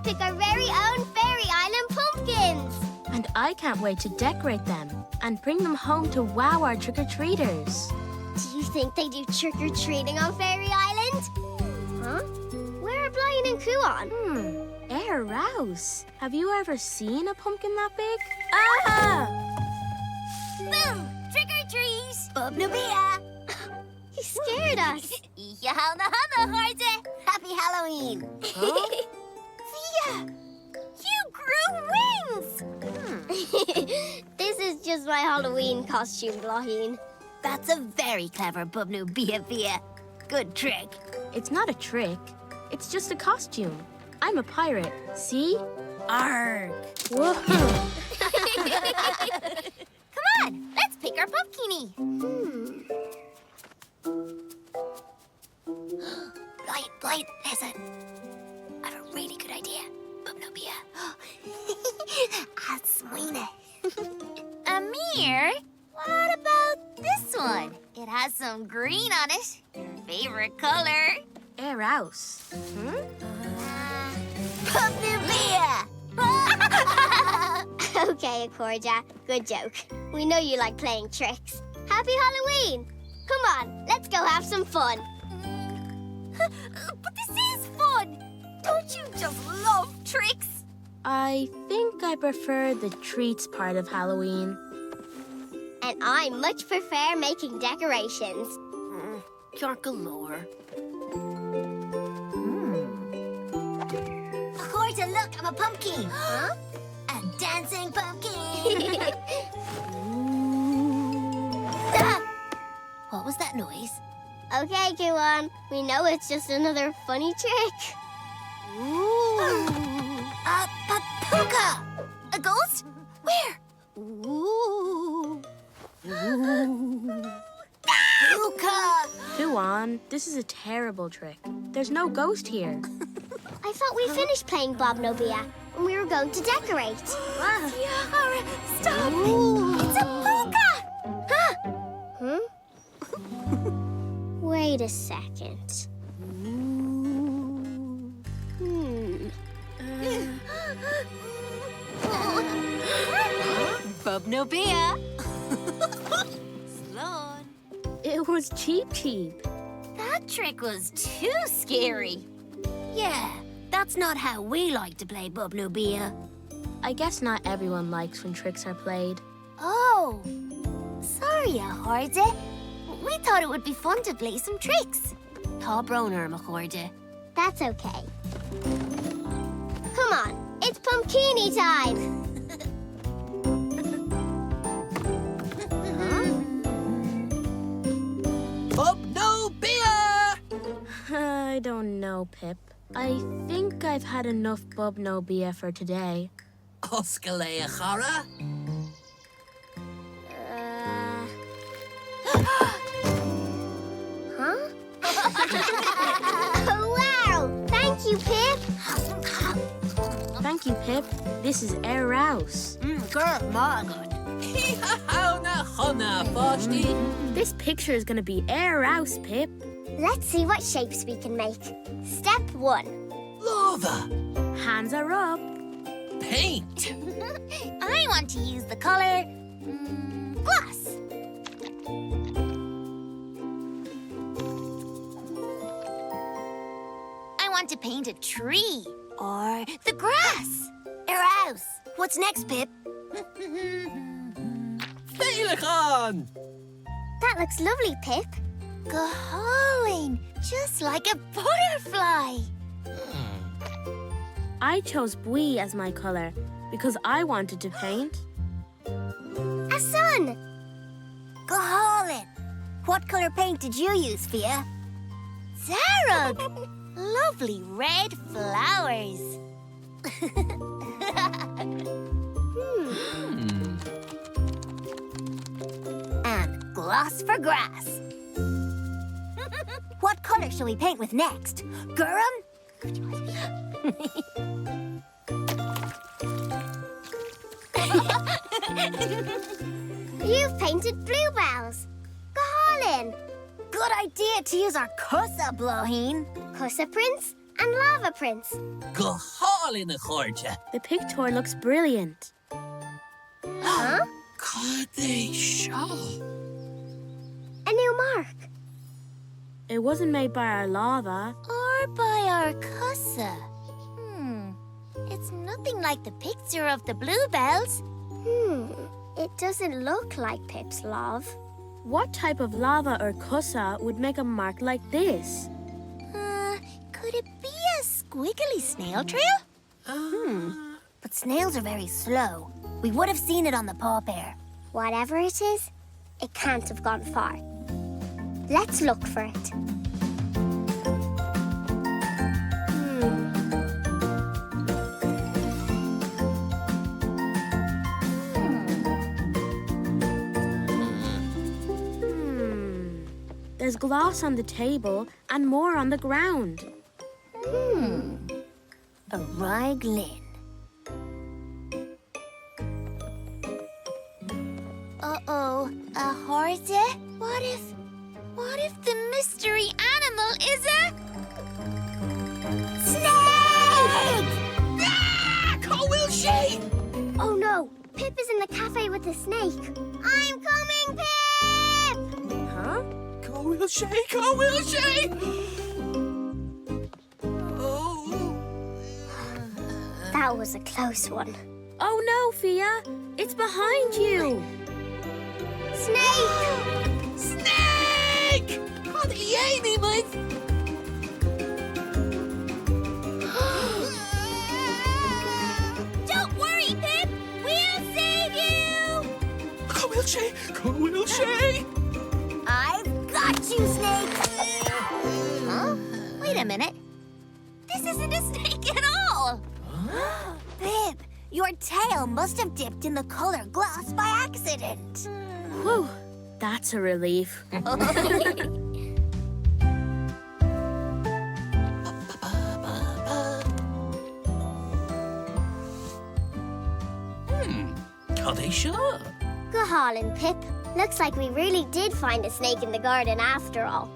pick our very own Fairy Island pumpkins. And I can't wait to decorate them and bring them home to wow our trick-or-treaters. Do you think they do trick-or-treating on Fairy Island? Huh? Where are Blind and Kuon? Rouse. Have you ever seen a pumpkin that big? Ah! Boom! Trick-or-treat! Bubnubia! He scared us. Hana Harde! Happy Halloween! Huh? Fia! You grew wings! This is just my Halloween costume, Blaheen. That's a very clever Bubnubia, Fia. Good trick. It's not a trick. It's just a costume. I'm a pirate. See? Arg! Whoa! Come on, let's pick our Puimcini. Blight, listen. I have a really good idea. Bubnubia. Aswine. Amir, what about this one? It has some green on it. Your favorite color. Rouse. Bubnubia! Okay, Accordia. Good joke. We know you like playing tricks. Happy Halloween! Come on, let's go have some fun. But this is fun! Don't you just love tricks? I think I prefer the treats part of Halloween. And I much prefer making decorations. You're galore. Accordia, look, I'm a pumpkin. Huh? A dancing pumpkin. Ah! What was that noise? Okay, Kuon. We know it's just another funny trick. Ooh. A papuka! A ghost? Where? Ooh. Puka! Kuon, this is a terrible trick. There's no ghost here. I thought we finished playing Bob Nobia and we were going to decorate. Tiara, stop! Ooh. It's a puka! Huh? Wait a second. Bubnubia. Sloan. It was cheap. That trick was too scary. Yeah, that's not how we like to play Bubnubia. I guess not everyone likes when tricks are played. Oh, sorry, Harde. We thought it would be fun to play some tricks. Tá broner, Harde. That's okay. Come on, it's Puimcini time. Bubnubia! I don't know, Pip. I think I've had enough Bubnubia for today. Coisceimeanna. Huh? Oh, wow! Thank you, Pip. Thank you, Pip. This is Rouse. Good morning. This picture is going to be Rouse, Pip. Let's see what shapes we can make. Step 1. Lava. Hands are up. Paint. I want to use the color glass. I want to paint a tree or the grass. House. What's next, Pip? Felicon. That looks lovely, Pip. Glowing, just like a butterfly. I chose Bui as my color because I wanted to paint. A sun. Glowing. What color paint did you use, Fia? Zarug. Lovely red flowers. And gloss for grass. What color shall we paint with next? Gurum? You've painted bluebells. Gahalin. Good idea to use our Kusa, Blowheen. Kusa prints? and lava prints. Go hall in a gorge. The picture looks brilliant. Huh? Coisceimeanna. A new mark. It wasn't made by our lava. Or by our cussa. It's nothing like the picture of the bluebells. It doesn't look like Pip's love. What type of lava or kussa would make a mark like this? Could it be a squiggly snail trail? But snails are very slow. We would have seen it on the paw bear. Whatever it is, it can't have gone far. Let's look for it. There's glass on the table and more on the ground. A raglan. Uh-oh, a horse? What if the mystery animal is a... snake! Coisceimeanna. Oh no, Pip is in the cafe with the snake. I'm coming, Pip! Huh? Coisceimeanna. Oh. That was a close one. Oh no, Fia! It's behind you! Snake! Snake! RTÉjr, with. Don't worry, Pip! We'll save you! Coisceimeanna. I've got you, Snake! Huh? Wait a minute. This isn't a snake at all! Pip, your tail must have dipped in the colored glass by accident. Whew, that's a relief. Coisceimeanna. Good hauling, Pip. Looks like we really did find a snake in the garden after all.